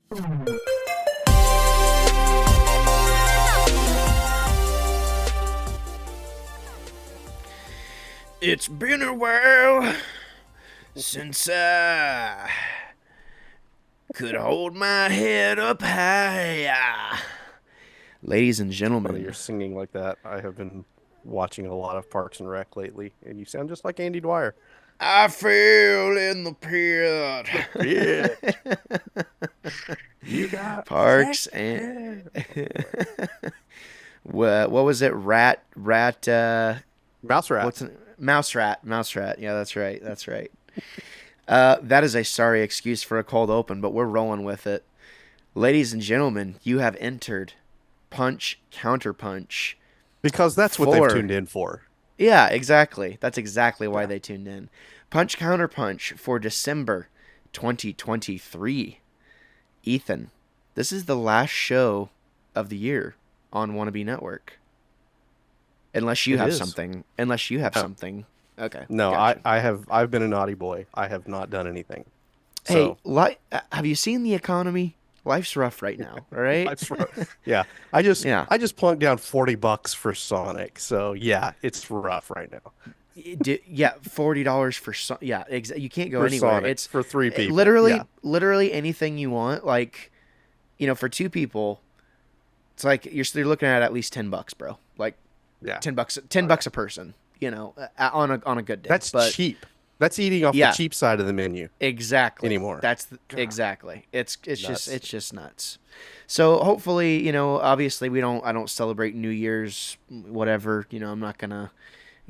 It's been a while since I could hold my head up high. Ladies and Funny you're gentlemen, singing like that. I have been watching a lot of Parks and Rec lately, and you sound just like Andy Dwyer. I fell in the pit. The pit. You got Parks and infected. what was it? Rat. Mouse What's rats. it? Mouse rat? Mouse rat. Yeah, that's right. That's right. That is a sorry excuse for a cold open, but we're rolling with it. Ladies and gentlemen, you have entered Punch Counterpunch Because that's what they've for. tuned in for. Yeah, exactly. That's exactly why Yeah. they tuned in. Punch Counterpunch for December 2023. Ethan, this is the last show of the year on Wannabe Network. Unless you It have is. something. Unless you have No, something. Okay, no, gotcha. I've been a naughty boy. I have not done anything. Hey, So have you seen the economy? Life's rough right now, all right? life's yeah. I just Yeah. I just plunked down $40 for Sonic. So yeah, it's rough right now. Yeah, $40 for yeah, you can't go For anywhere. Sonic It's for three people. literally Yeah. literally anything you want. Like, for two people, it's like you're looking at least $10, bro. Like Yeah. 10 bucks, 10 Oh yeah. bucks a person. On a good day. That's But cheap. That's eating off the yeah, cheap side of the menu exactly. anymore. God, Exactly. It's just nuts. it's just nuts. So hopefully, obviously I don't celebrate New Year's whatever. I'm not gonna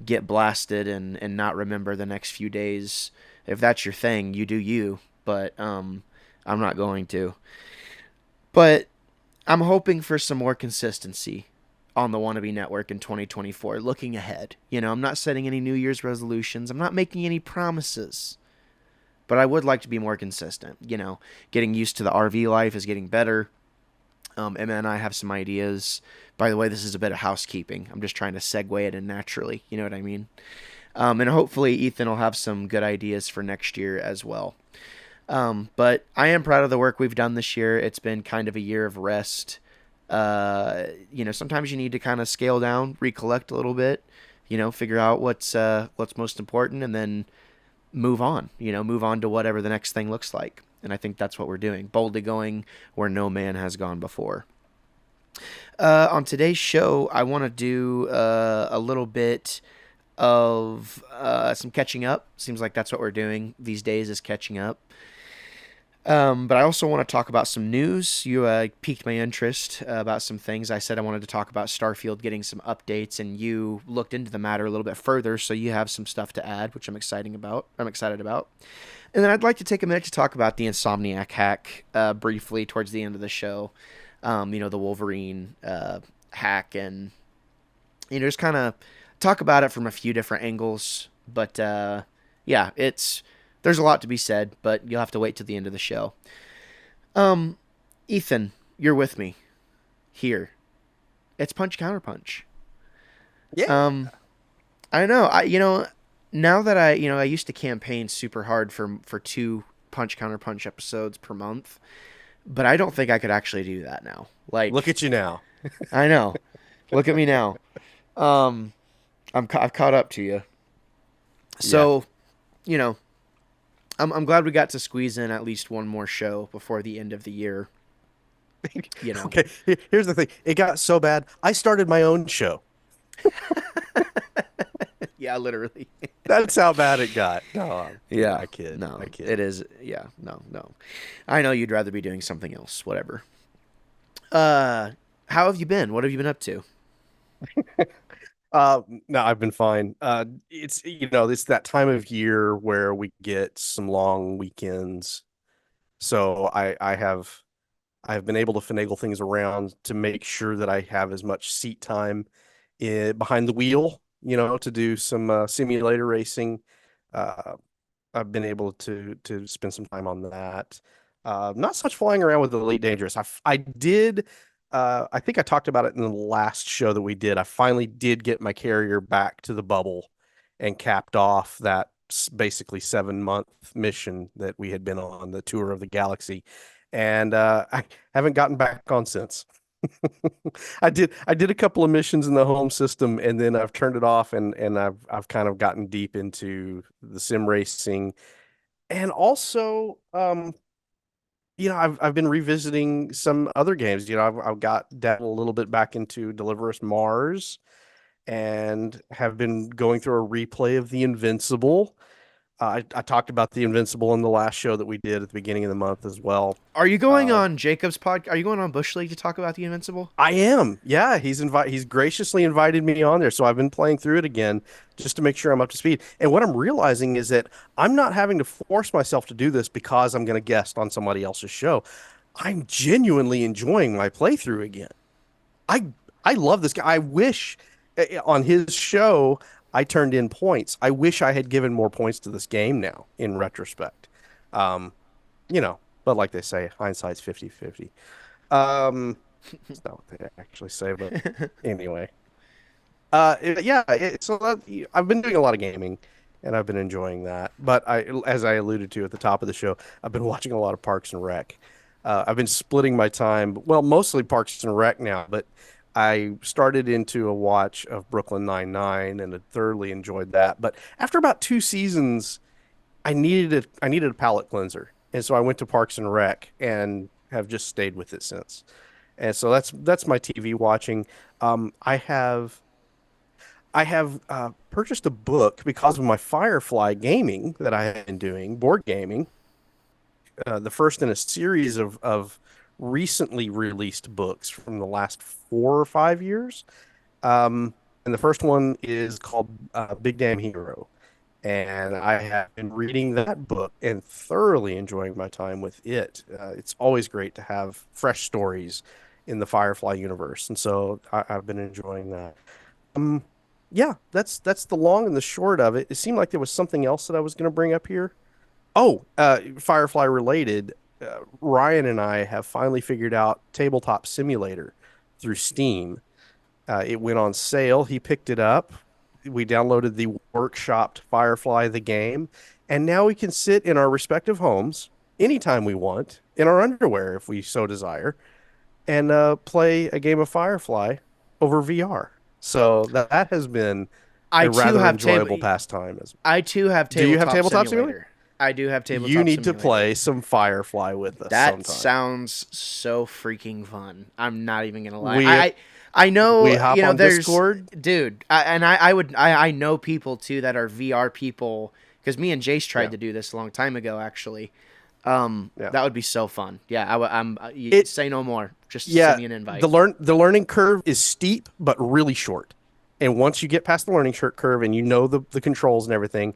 get blasted and not remember the next few days. If that's your thing, you do you. But I'm not going to. But I'm hoping for some more consistency on the Wannabe Network in 2024, looking ahead. I'm not setting any New Year's resolutions. I'm not making any promises. But I would like to be more consistent. Getting used to the RV life is getting better. Emma and I have some ideas. By the way, this is a bit of housekeeping. I'm just trying to segue it in naturally. You know what I mean? And hopefully, Ethan will have some good ideas for next year as well. But I am proud of the work we've done this year. It's been kind of a year of rest. Sometimes you need to kind of scale down, recollect a little bit, figure out what's most important, and then move on. Move on to whatever the next thing looks like. And I think that's what we're doing, boldly going where no man has gone before. On today's show, I want to do a little bit of some catching up. Seems like that's what we're doing these days is catching up. But I also want to talk about some news. You piqued my interest about some things. I said I wanted to talk about Starfield getting some updates, and you looked into the matter a little bit further, so you have some stuff to add, which I'm excited about. And then I'd like to take a minute to talk about the Insomniac hack briefly towards the end of the show. The Wolverine hack, and just kind of talk about it from a few different angles. But yeah, there's a lot to be said, but you'll have to wait till the end of the show. Ethan, you're with me here. It's Punch Counterpunch. Yeah. Um, I know. Now that I used to campaign super hard for two Punch Counterpunch episodes per month, but I don't think I could actually do that now. Look Like, at you now. I know. Look at me now. Um, I've caught up to you. Yeah. So, you know, I'm glad we got to squeeze in at least one more show before the end of the year. You know. Okay. Here's the thing. It got so bad. I started my own show. Yeah, literally. That's how bad it got. No, Yeah. I kid. No, I kid. it is. Yeah. No. No. I know you'd rather be doing something else. Whatever. Uh, how have you been? What have you been up to? No, I've been fine. It's that time of year where we get some long weekends. So I have been able to finagle things around to make sure that I have as much seat time behind the wheel, to do some simulator racing. Uh, I've been able to spend some time on that. Not such flying around with the Elite Dangerous. I did. I think I talked about it in the last show that we did. I finally did get my carrier back to the bubble and capped off that basically 7-month mission that we had been on the tour of the galaxy. and I haven't gotten back on since. I did a couple of missions in the home system, and then I've turned it off, and I've kind of gotten deep into the sim racing, and also I've been revisiting some other games. I've got dabbled a little bit back into Deliver Us Mars, and have been going through a replay of The Invincible. I talked about The Invincible in the last show that we did at the beginning of the month as well. Are you going Uh, on Jacob's podcast? Are you going on Bush League to talk about the Invincible? I am. Yeah, he's graciously invited me on there. So I've been playing through it again just to make sure I'm up to speed. And what I'm realizing is that I'm not having to force myself to do this because I'm going to guest on somebody else's show. I'm genuinely enjoying my playthrough again. I I love this guy. I wish on his show I turned in points. I wish I had given more points to this game now in retrospect. Um, but like they say, hindsight's 50-50. It's not what they actually say, but anyway. So I've been doing a lot of gaming, and I've been enjoying that. But as I alluded to at the top of the show, I've been watching a lot of Parks and Rec. I've been splitting my time, well, mostly Parks and Rec now, but I started into a watch of Brooklyn Nine-Nine and had thoroughly enjoyed that. But after about two seasons, I needed a palate cleanser, and so I went to Parks and Rec and have just stayed with it since. And so that's my TV watching. I have purchased a book because of my Firefly gaming that I have been doing, board gaming. The first in a series of recently released books from the last 4 or 5 years. And the first one is called Big Damn Hero. And I have been reading that book and thoroughly enjoying my time with it. It's always great to have fresh stories in the Firefly universe, and so I've been enjoying that. Um, yeah, that's the long and the short of it. It seemed like there was something else that I was going to bring up here. Oh, Firefly related. Ryan and I have finally figured out Tabletop Simulator through Steam. It went on sale. He picked it up. We downloaded the workshopped Firefly the game, and now we can sit in our respective homes anytime we want in our underwear if we so desire, and play a game of Firefly over VR. So that has been I a too rather have enjoyable pastime. I too have Do you have Tabletop Tabletop Simulator? Simulator. I do have You Tabletop need to Simulator. play some Firefly with us That sometime. sounds so freaking fun. I'm not even gonna lie. We I we know, hop on there's, Discord. dude, I know people too that are VR people because me and Jace tried Yeah, to do this a long time ago actually. yeah. That would be so fun. Yeah, I'm. You It say no more. Just send Yeah, me an the invite. learning curve is steep but really short. And once you get past the learning curve and you know the controls and everything,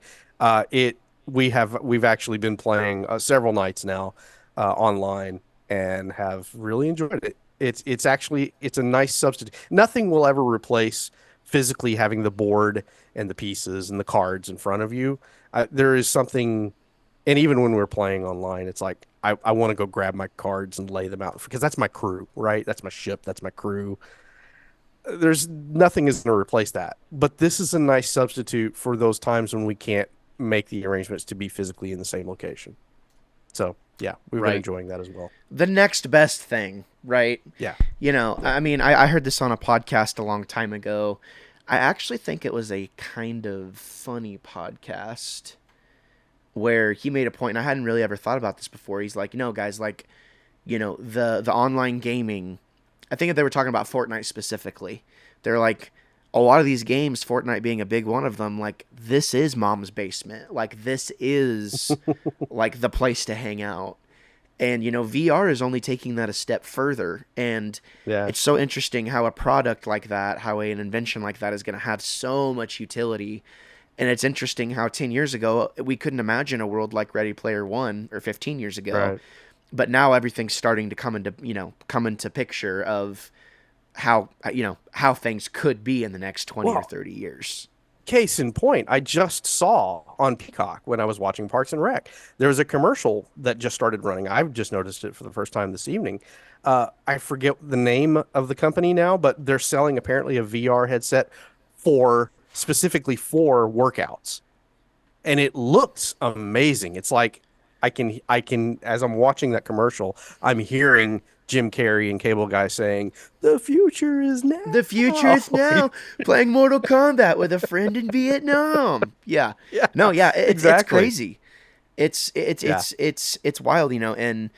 it we've actually been playing several nights now online and have really enjoyed it. It's a nice substitute. Nothing will ever replace physically having the board and the pieces and the cards in front of you. There is something, and even when we're playing online, it's like I want to go grab my cards and lay them out because that's my crew, right? That's my ship, that's my crew. There's nothing is going to replace that. But this is a nice substitute for those times when we can't make the arrangements to be physically in the same location. So, yeah, we've been Right. enjoying that as well. The next best thing, right? Yeah. Yeah. I mean, I heard this on a podcast a long time ago. I actually think it was a kind of funny podcast where he made a point, and I hadn't really ever thought about this before. He's like, guys, like, the online gaming. I think they were talking about Fortnite specifically. They're like, a lot of these games, Fortnite being a big one of them, like this is mom's basement. Like this is like the place to hang out. And VR is only taking that a step further. And Yeah. it's so interesting how a product like that, how an invention like that is going to have so much utility. And it's interesting how 10 years ago we couldn't imagine a world like Ready Player One, or 15 years ago, Right. but now everything's starting to come into picture of how how things could be in the next 20 or Well, 30 years. case in point, I just saw on Peacock when I was watching Parks and Rec. There was a commercial that just started running. I've just noticed it for the first time this evening. I forget the name of the company now, but they're selling apparently a VR headset for specifically for workouts, and it looks amazing. It's like I can as I'm watching that commercial, I'm hearing Jim Carrey and Cable Guy saying, "The future is The future now." is now. Playing Mortal Kombat with a friend in Vietnam. Yeah. Yeah, No, yeah, it's exactly. crazy. Yeah. It's wild, and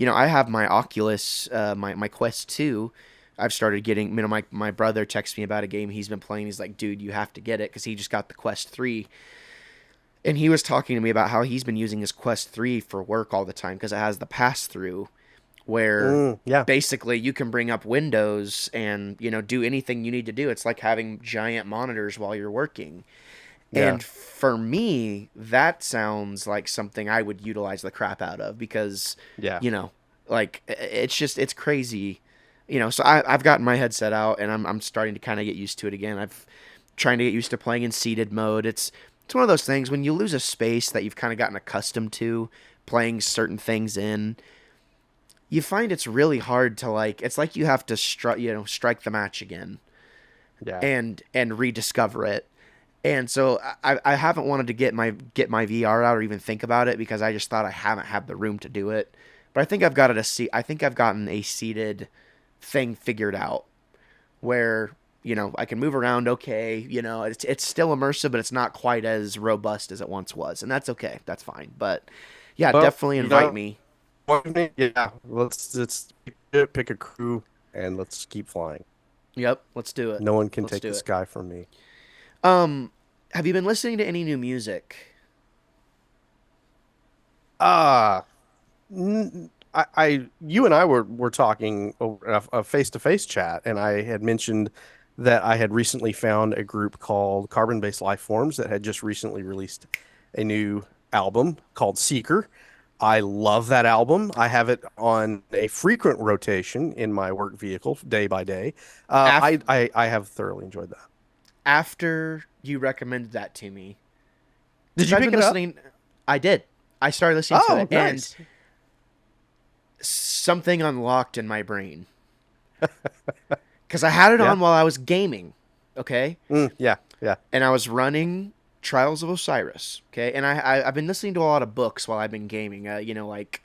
I have my Oculus, my Quest 2. I've started getting, my brother texts me about a game he's been playing. He's like, dude, you have to get it because he just got the Quest 3. And he was talking to me about how he's been using his Quest 3 for work all the time because it has the pass through where Yeah. basically you can bring up windows and, do anything you need to do. It's like having giant monitors while you're working. Yeah. And for me, that sounds like something I would utilize the crap out of because, Yeah. you know, it's crazy. So I've gotten my headset out and I'm starting to kind of get used to it again. I've trying to get used to playing in seated mode. It's one of those things when you lose a space that you've kind of gotten accustomed to playing certain things in, you find it's really hard to it's like you have to strike the match again Yeah. and rediscover it. And so I haven't wanted to get my VR out or even think about it because I just thought I haven't had the room to do it. But I think I think I've gotten a seated thing figured out where I can move around okay. It's still immersive, but it's not quite as robust as it once was, and that's okay. That's fine. But yeah, Well, definitely invite me. yeah, let's pick a crew and let's keep flying. Yep, let's do it. No one can Let's take do the it. sky from me. Um, have you been listening to any new music? Ah, you and I were talking over a face-to-face chat, and I had mentioned that I had recently found a group called Carbon-Based Life Forms that had just recently released a new album called Seeker. I love that album. I have it on a frequent rotation in my work vehicle day by day. Af- I have thoroughly enjoyed that. After you recommended that to me, Did because you I'd pick been it up? listening. I did. I started listening to it, Oh, and nice. something unlocked in my brain because I had it Yeah. on while I was gaming. Okay, Yeah. Yeah. and I was running Trials of Osiris. Okay, and I've been listening to a lot of books while I've been gaming. Like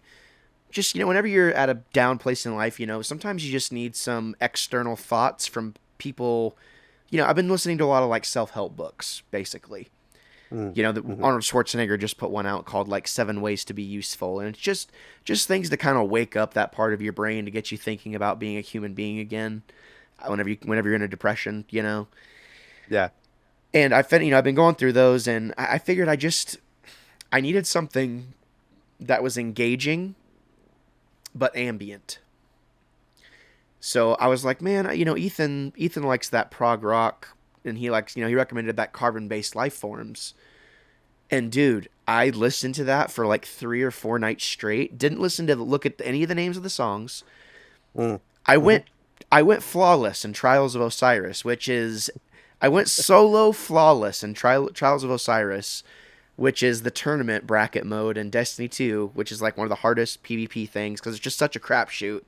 just whenever you're at a down place in life, sometimes you just need some external thoughts from people. I've been listening to a lot of self help books, basically. Mm, hmm. Arnold Schwarzenegger just put one out called 7 Ways to Be Useful, and it's just things to kind of wake up that part of your brain to get you thinking about being a human being again. Whenever you're in a depression. Yeah. And I've been going through those, and I figured I needed something that was engaging but ambient. So I was like, man, Ethan likes that prog rock, and he likes, he recommended that carbon based life forms. And dude, I listened to that for 3 or 4 nights straight. Didn't listen to look at any of the names of the songs. Mm, I hmm. went I went flawless in Trials of Osiris, which is I went solo flawless in Trials of Osiris, which is the tournament bracket mode in Destiny 2, which is one of the hardest PvP things because it's just such a crapshoot.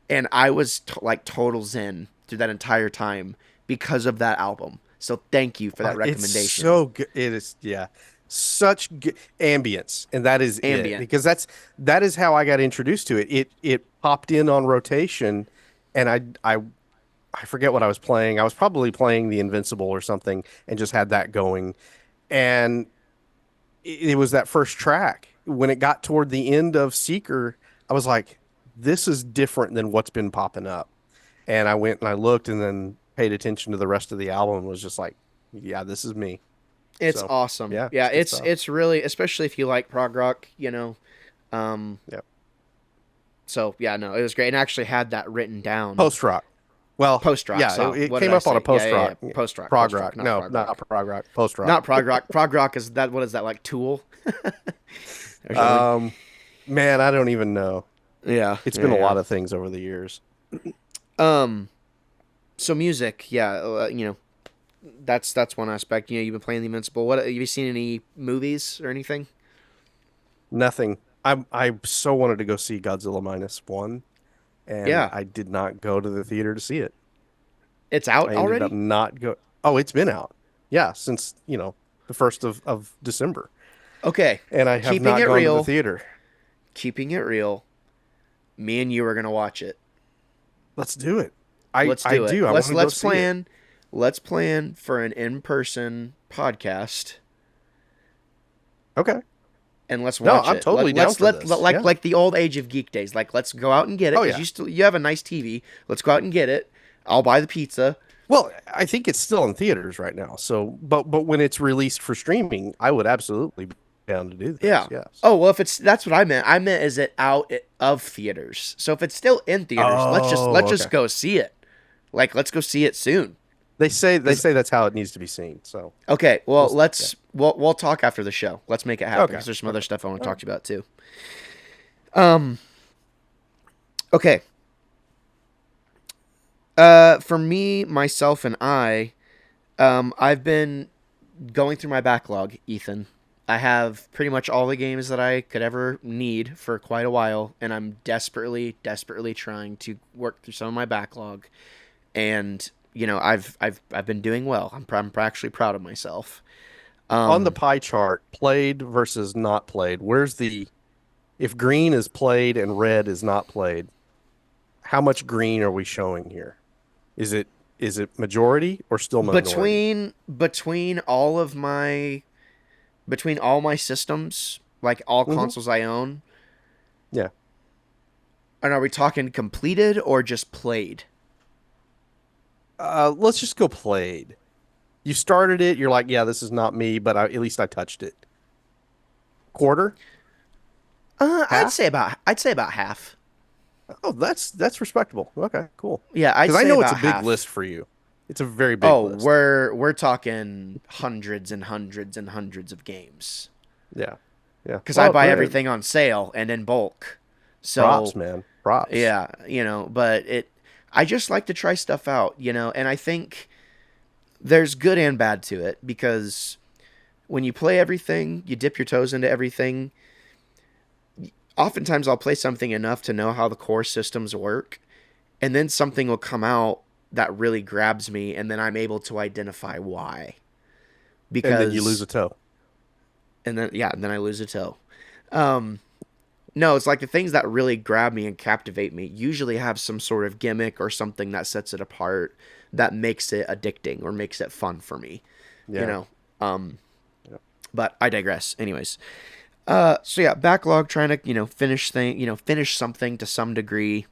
And I was total zen through that entire time because of that album. So thank you for that It's recommendation. so good. It is, yeah, such good ambience, and that is it. Ambient. Because that is how I got introduced to it. It popped in on rotation, and I forget what I was playing. I was probably playing The Invincible or something, and just had that going. And it was that first track. When it got toward the end of Seeker, I was like, this is different than what's been popping up. And I went and I looked and then paid attention to the rest of the album and was just like, yeah, this is me. It's So, awesome. yeah, Yeah, it's good it's stuff. it's really, especially if you like prog rock. Um Yeah. so yeah, no, it was great and I actually had that written down. Post rock. Well, Post rock. yeah, So it what did came I up on a say? Yeah, post yeah, yeah. rock. Prog Post rock, rock. not No, prog rock. not prog rock. Post rock. Not prog rock. Prog rock is that, what is that, like Tool or something? Um, man, I don't even know. Yeah, It's been a yeah, lot of things over the years. yeah. So music, yeah, that's one aspect. You've been playing the Invincible. What have you seen any movies or anything? Nothing. I so wanted to go see Godzilla minus one, and Yeah, I did not go to the theater to see it. it's out I ended up already. not go. Oh, it's been out. Yeah, since, the 1st of December. Okay, And I have keeping not it gone to the real. theater. keeping it real, me and you are gonna watch it. Let's do it. I Let's I do it. do. I want to go Let's see it. plan. Let's plan for an in-person podcast Okay. and let's No, watch I'm it. totally down for this. Like Yeah. the old age of geek days. Like let's go out and get it Oh because yeah. you have a nice TV. Let's go out and get it. I'll buy the pizza. Well, I think it's still in theaters right now. So, but when it's released for streaming, I would absolutely be down to do this. Yeah. Yes. Oh well, if it's that's what I meant. I meant is it out of theaters. So if it's still in theaters, Oh, let's just okay. go see it. Like let's go see it soon. They say that's how it needs to be seen. So, Okay. Well, yeah. we'll talk after the show. Let's make it happen Okay. because there's some other Okay. stuff I want to All right. talk to you about too. Um. Okay. For me, myself, and I've been going through my backlog, Ethan. I have pretty much all the games that I could ever need for quite a while, and I'm desperately, desperately trying to work through some of my backlog. And I've been doing well. I'm actually proud of myself. On the Um, pie chart, played versus not played, where's the if green is played and red is not played, how much green are we showing here? Is it majority or still minority? between all of my between all my systems, like all Hmm. consoles I own, Yeah. and are we talking completed or just played? Let's just go played. You started it, you're like, yeah, this is not me, but at least I touched it. Quarter? Half? I'd say about half. Oh, that's respectable. Okay, cool. Yeah, I'd Because I say know it's a about big half. list for you. It's a very big Oh, list. we're talking hundreds and hundreds and hundreds of games Yeah. Yeah. because I Well, buy everything on sale and in bulk. props, So man. Props. yeah, but I just like to try stuff out, and I think there's good and bad to it because when you play everything, you dip your toes into everything. Oftentimes, I'll play something enough to know how the core systems work, and then something will come out that really grabs me, and then I'm able to identify why. And then you lose Because, a toe. and then I lose a toe. Um, no, it's like the things that really grab me and captivate me usually have some sort of gimmick or something that sets it apart that makes it addicting or makes it fun for me, you Yeah. know. Um, Yeah. but I digress. Anyways, so yeah, backlog trying to finish something to some degree.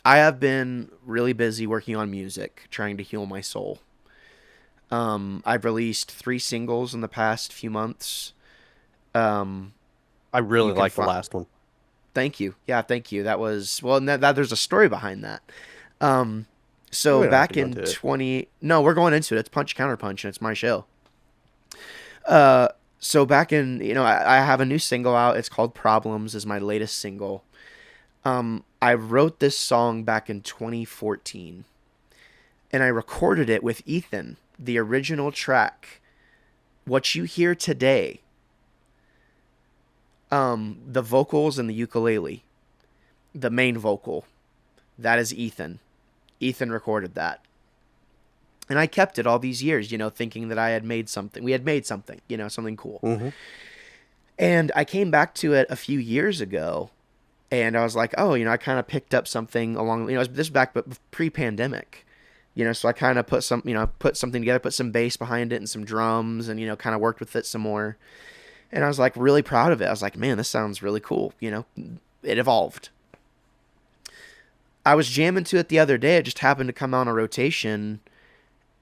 I have been really busy working on music, trying to heal my soul. I've released 3 singles in the past few months. Um, I you really can like the find. last one. Thank you. Yeah, thank you. That was well. And that there's a story behind that. Um, so We don't have to back go in into it. 20. No, we're going into it. It's Punch Counterpunch, and it's my show. Uh, so back in I have a new single out. It's called Problems. Is my latest single. I wrote this song back in 2014, and I recorded it with Ethan, the original track. What you hear today, the vocals and the ukulele, the main vocal, that is Ethan. Ethan recorded that. And I kept it all these years, thinking that I had made something. We had made something, something cool. Hmm. And I came back to it a few years ago, and I was like, oh, I kind of picked up something along, this back, but pre-pandemic, so I kind of put something together, put some bass behind it and some drums, and kind of worked with it some more. And I was like really proud of it. I was like, man, this sounds really cool. It evolved. I was jamming to it the other day. It just happened to come on a rotation,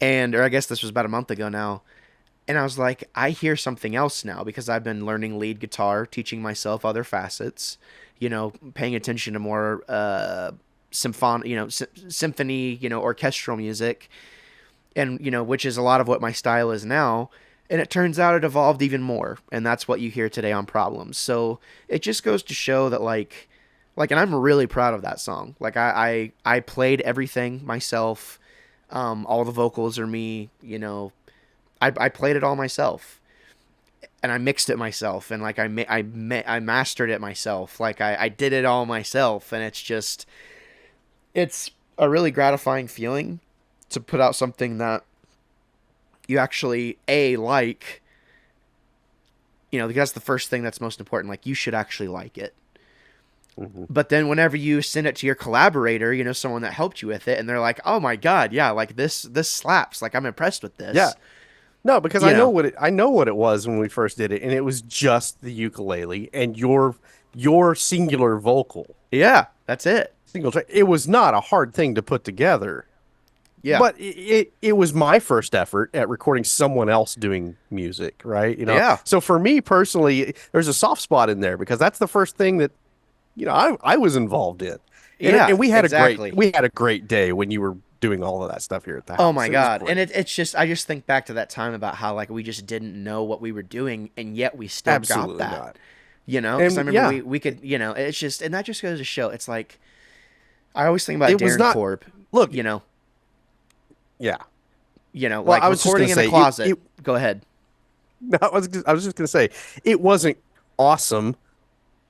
or I guess this was about a month ago now. And I was like, I hear something else now because I've been learning lead guitar, teaching myself other facets, paying attention to more symphony, orchestral music, and which is a lot of what my style is now. And it turns out it evolved even more, and that's what you hear today on Problems. So it just goes to show that and I'm really proud of that song. Like I played everything myself. All the vocals are me. I played it all myself, and I mixed it myself, and I mastered it myself. Like I did it all myself, and it's a really gratifying feeling to put out something that you actually like. Because that's the first thing that's most important. Like you should actually like it. Hmm. But then whenever you send it to your collaborator, you know, someone that helped you with it, and they're like, "Oh my God, yeah, like this slaps. Like I'm impressed with Yeah. this." No, because You know. I know what it was when we first did it, and it was just the ukulele and your singular vocal. Yeah, that's it. Single track. It was not a hard thing to put together, Yeah. but it was my first effort at recording someone else doing music, right? Yeah. So for me personally, there's a soft spot in there because that's the first thing that, I was involved in. Yeah, And exactly. we had a great day when you were doing all of that stuff here at the Oh house. my It was God. And great. it's just, I just think back to that time about how like we just didn't know what we were doing and yet we still got Absolutely that, not. you know? Because I And remember yeah, we could, you know, it's just, and that just goes to show, it's like, I always think about it was Darren not, Korb, look, you know, yeah. Well, like I was just going recording to in a say closet. Go ahead. I was just going to say it wasn't awesome,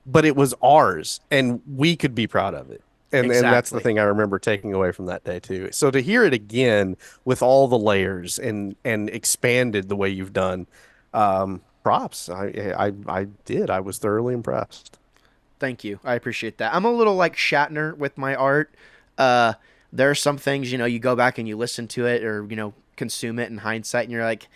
but it was ours and we could be proud of it. And that's the Exactly. thing I remember taking away from that day too. So to hear it again with all the layers and expanded the way you've done, props. I did. I was thoroughly impressed. Thank you. I appreciate that. I'm a little like Shatner with my art. Uh, there are some things, you know, you go back and you listen to it or, you know, consume it in hindsight and you're like,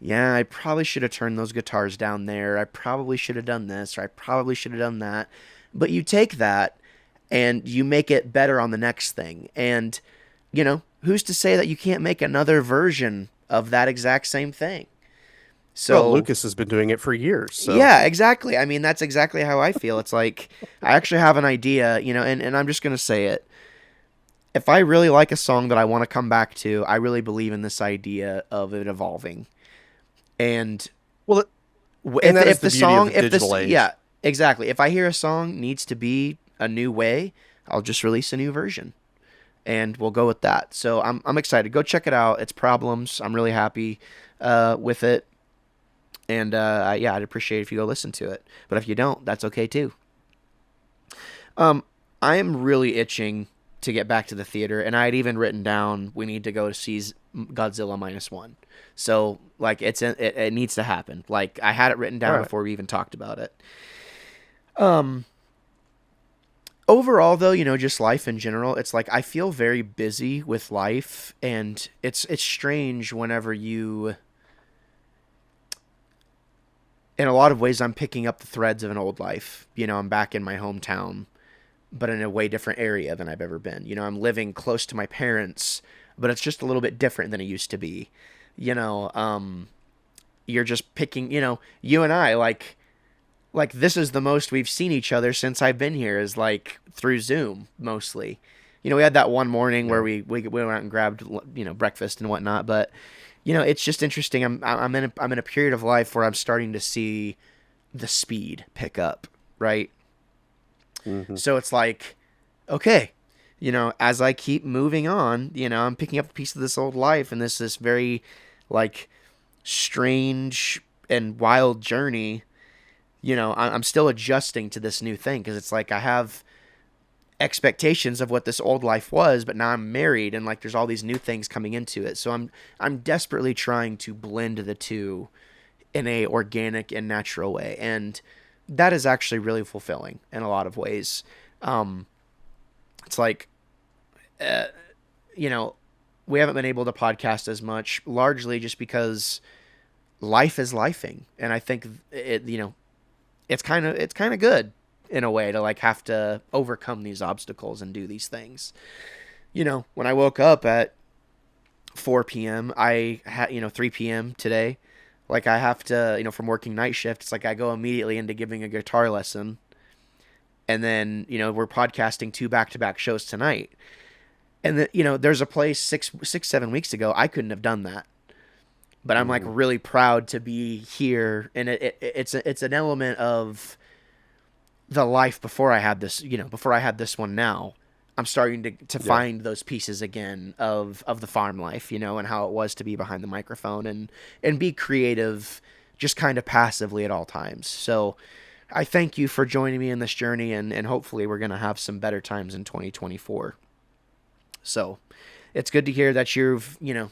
yeah, I probably should have turned those guitars down there. I probably should have done this or I probably should have done that. But you take that and you make it better on the next thing. And, you know, who's to say that you can't make another version of that exact same thing? Well, So, Lucas has been doing it for years, so yeah, exactly. I mean, that's exactly how I feel. It's like I actually have an idea, you know, and I'm just going to say it. If I really like a song that I want to come back to, I really believe in this idea of it evolving. And well, and that is if the the beauty of song, the if this, digital yeah, age. exactly. If I hear a song needs to be a new way, I'll just release a new version and we'll go with that. So I'm excited. Go check it out. It's Problems. I'm really happy with it. And yeah, I'd appreciate it if you go listen to it. But if you don't, that's okay too. Um, I am really itching to get back to the theater, and I had even written down we need to go to see Godzilla minus one. So like it needs to happen. Like I had it written All down right. before we even talked about it. Um, Overall though, you know, just life in general, it's like I feel very busy with life, and it's strange whenever you. In a lot of ways, I'm picking up the threads of an old life. You know, I'm back in my hometown, but in a way different area than I've ever been. You know, I'm living close to my parents, but it's just a little bit different than it used to be. You know, you're just picking, you know, you and I like this is the most we've seen each other since I've been here is like through Zoom mostly. You know, we had that one morning where Yeah. we went out and grabbed, you know, breakfast and whatnot, but you know, it's just interesting. I'm in a period of life where I'm starting to see the speed pick up, right? Hmm. So it's like, okay, you know, as I keep moving on, you know, I'm picking up a piece of this old life and this very like strange and wild journey. You know, I'm still adjusting to this new thing because it's like I have expectations of what this old life was, but now I'm married and like there's all these new things coming into it. So I'm desperately trying to blend the two in a organic and natural way, and that is actually really fulfilling in a lot of ways. Um, it's like, uh, you know, we haven't been able to podcast as much, largely just because life is lifing, and I think it, you know, it's kind of good in a way to like have to overcome these obstacles and do these things. You know, when I woke up at 4 p.m., I had, you know, 3 p.m. today. Like I have to, you know, from working night shift, it's like I go immediately into giving a guitar lesson, and then you know we're podcasting two back-to-back shows tonight. And that, you know, there's a place 7 weeks ago I couldn't have done that, but I'm like Hmm. really proud to be here, and it's an element of the life before I had this, you know, before I had this one now. I'm starting to Yeah. find those pieces again of the farm life, you know, and how it was to be behind the microphone and be creative just kind of passively at all times. So I thank you for joining me in this journey, and hopefully we're going to have some better times in 2024. So it's good to hear that you've, you know,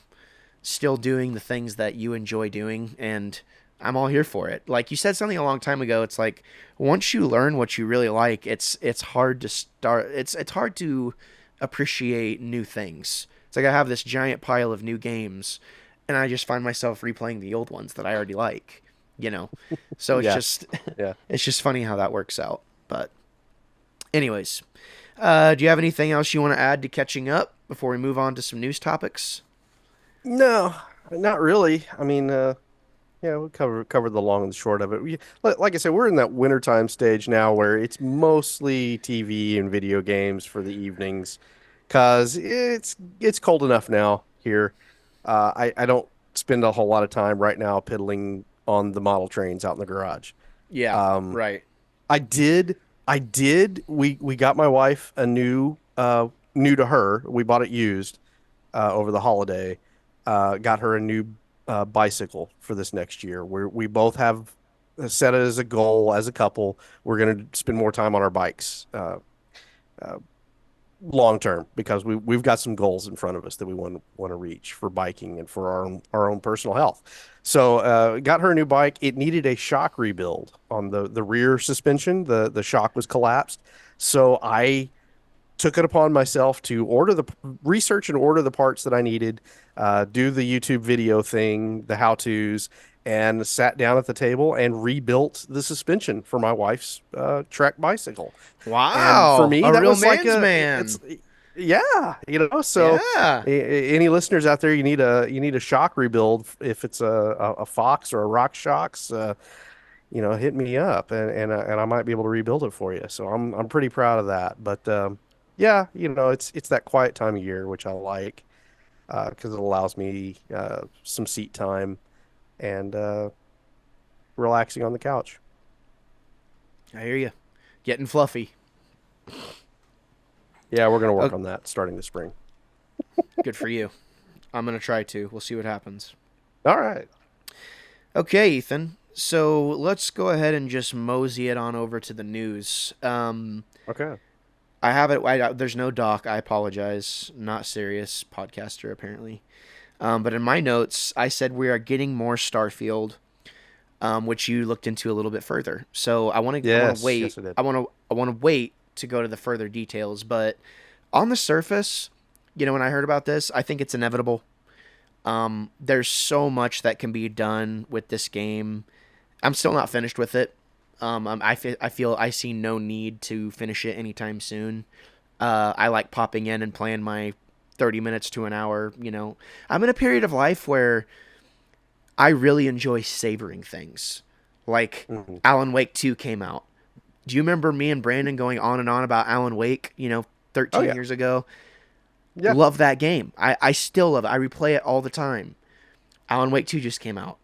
still doing the things that you enjoy doing, and I'm all here for it. Like you said something a long time ago, it's like once you learn what you really like, it's hard to start. It's hard to appreciate new things. It's like I have this giant pile of new games, and I just find myself replaying the old ones that I already like. You know, so it's Yeah, just yeah. it's just funny how that works out. But anyways, do you have anything else you want to add to catching up before we move on to some news topics? No, not really. I mean, yeah, we covered the long and the short of it. Like I said, we're in that wintertime stage now where it's mostly TV and video games for the evenings, cause it's cold enough now here. I don't spend a whole lot of time right now piddling on the model trains out in the garage. Yeah, Um, right. we got my wife a new to her. We bought it used over the holiday. Got her a new bicycle for this next year. We both have set it as a goal as a couple. We're going to spend more time on our bikes uh, long term because we've got some goals in front of us that we want to reach for biking and for our own personal health. So got her a new bike. It needed a shock rebuild on the rear suspension. The shock was collapsed. So I took it upon myself to research and order the parts that I needed, do the YouTube video thing, the how-tos, and sat down at the table and rebuilt the suspension for my wife's Trek bicycle. And for Wow, me, a that real was like man's man. yeah, so Yeah. any listeners out there, you need a shock rebuild if it's a Fox or a Rock Shocks, hit me up and I might be able to rebuild it for you. So I'm pretty proud of that. But yeah, it's that quiet time of year which I like because it allows me some seat time and relaxing on the couch. I hear you. Getting fluffy. Yeah, we're gonna Oh, work on that starting this spring. good for you. I'm gonna try to. We'll see what happens. All right. Okay, Ethan. So let's go ahead and just mosey it on over to the news. Okay. I have it. There's no doc. I apologize. Not serious podcaster apparently. But in my notes, I said we are getting more Starfield, which you looked into a little bit further. So I want to Yes. wait. Yes, I did. I want to wait to go to the further details. But on the surface, when I heard about this, I think it's inevitable. There's so much that can be done with this game. I'm still not finished with it. I feel I see no need to finish it anytime soon. I like popping in and playing my 30 minutes to an hour. I'm in a period of life where I really enjoy savoring things. Like Mhm. Alan Wake 2 came out. Do you remember me and Brandon going on and on about Alan Wake, Oh 13 yeah. years ago? Yeah. Love that game. I still love it. I replay it all the time. Alan Wake 2 just came out.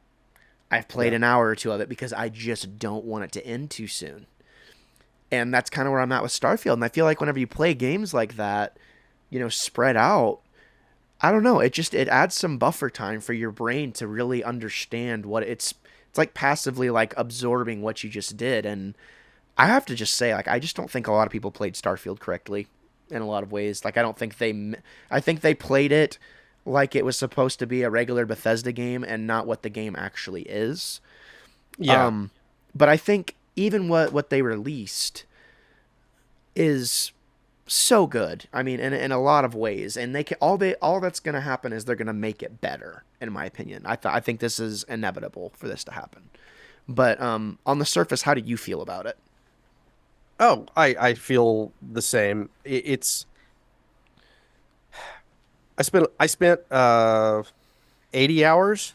I've played Yeah. an hour or two of it because I just don't want it to end too soon. And that's kind of where I'm at with Starfield. And I feel like whenever you play games like that, spread out, I don't know, it adds some buffer time for your brain to really understand what it's like passively like absorbing what you just did. And I have to just say, like, I just don't think a lot of people played Starfield correctly in a lot of ways. Like, I think they played it like it was supposed to be a regular Bethesda game and not what the game actually is. Yeah. Um, but I think even what they released is so good. I mean, in a lot of ways, and all that's gonna happen is they're gonna make it better. In my opinion, I think this is inevitable for this to happen. But on the surface, how do you feel about it? Oh, I feel the same. It's I spent 80 hours.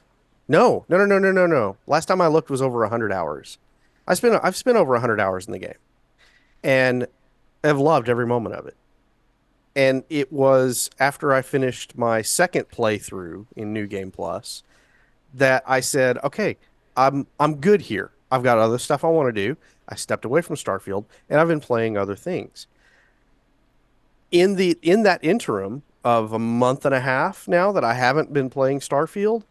No, no, no, no, no, no, no. Last time I looked was over 100 hours. I've spent over 100 hours in the game and have loved every moment of it. And it was after I finished my second playthrough in New Game Plus that I said, "Okay, I'm good here. I've got other stuff I want to do." I stepped away from Starfield and I've been playing other things. In that interim of a month and a half now that I haven't been playing Starfield,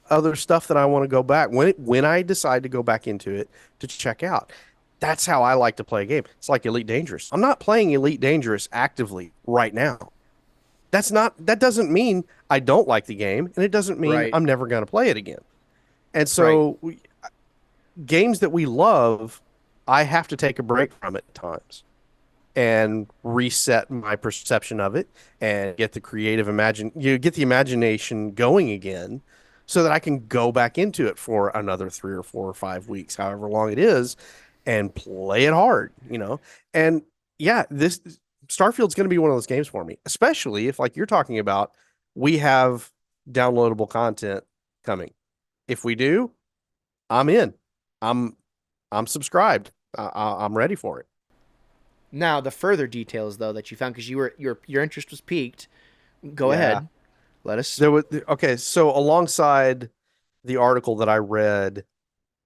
other stuff that I want to go back when I decide to go back into it to check out. That's how I like to play a game. It's like Elite Dangerous. I'm not playing Elite Dangerous actively right now. That doesn't mean I don't like the game, and it doesn't mean Right. I'm never going to play it again. And Right. so games that we love, I have to take a break from at times and reset my perception of it and get the get the imagination going again so that I can go back into it for another 3 or 4 or 5 weeks, however long it is, and play it hard. And yeah, this Starfield's going to be one of those games for me, especially if, like you're talking about, we have downloadable content coming. If we do, I'm in. I'm I'm subscribed. I'm ready for it. Now, the further details though that you found, because your interest was piqued. Go Yeah. ahead. Let us. There was okay, so alongside the article that I read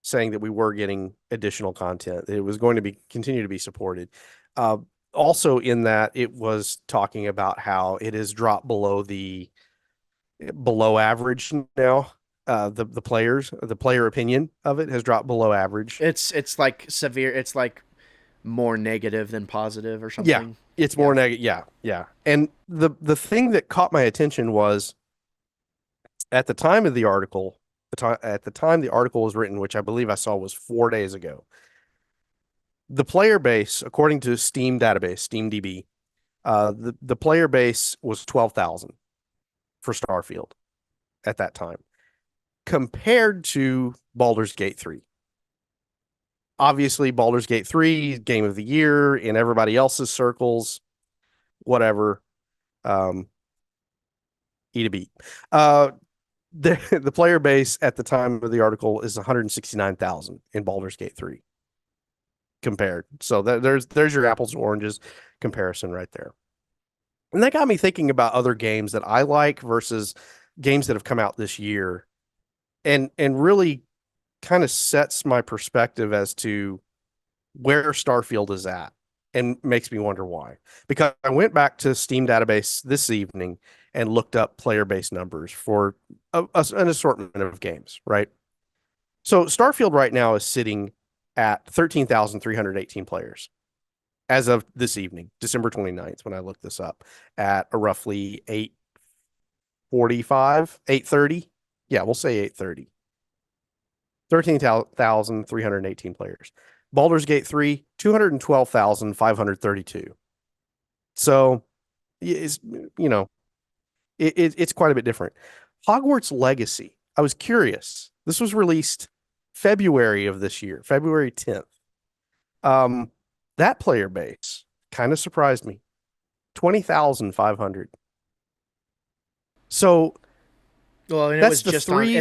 saying that we were getting additional content, it was going to be continue to be supported. Uh, Also in that it was talking about how it has dropped below average now. The player opinion of it has dropped below average. It's like severe. It's like more negative than positive or Yeah, something. it's Yeah. more negative. Yeah, yeah. And the thing that caught my attention was at the time of the article, at the time the article was written, which I believe I saw was 4 days ago, the player base, according to Steam database, SteamDB, the player base was 12,000 for Starfield at that time, compared to Baldur's Gate 3. Obviously, Baldur's Gate 3, game of the year in everybody else's circles, whatever. Um, Eat a beat. Uh, the player base at the time of the article is 169,000 in Baldur's Gate 3 compared. So there's your apples and oranges comparison right there. And that got me thinking about other games that I like versus games that have come out this year, and really kind of sets my perspective as to where Starfield is at and makes me wonder why. Because I went back to Steam database this evening and looked up player base numbers for an assortment of games, right? So Starfield right now is sitting at 13,318 players as of this evening, December 29th, when I looked this up, at a roughly 8:45, 8:30. Yeah, we'll say 8:30. 13,318 players. Baldur's Gate 3, 212,532. So it's, you know, it's quite a bit different. Hogwarts Legacy. I was curious. This was released February of this year, February 10th. Um, that player base kind of surprised me. 20,500. So Well, and it that's was the just on. three.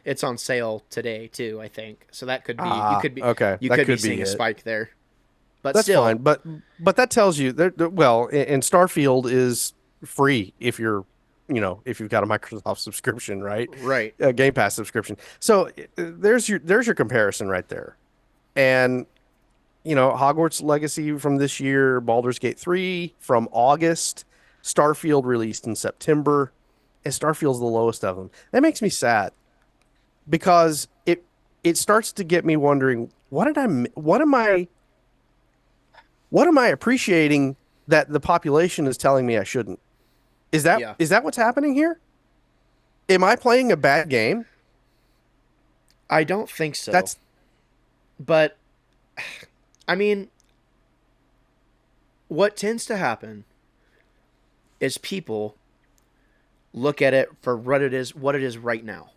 It's on sale today too. I think so. That could be. Ah, okay. You That could be could be seeing a it. spike there. But That's still, fine, but that tells you well, and Starfield is free if if you've got a Microsoft subscription, right? right. A Game Pass subscription. So there's your comparison right there. And Hogwarts Legacy from this year, Baldur's Gate 3 from August, Starfield released in September, and Starfield's the lowest of them. That makes me sad because it starts to get me wondering, what am I appreciating that the population is telling me I shouldn't? Is that Yeah. is that what's happening here? Am I playing a bad game? I don't think so. That's But I mean, what tends to happen is people look at it for what it is right now.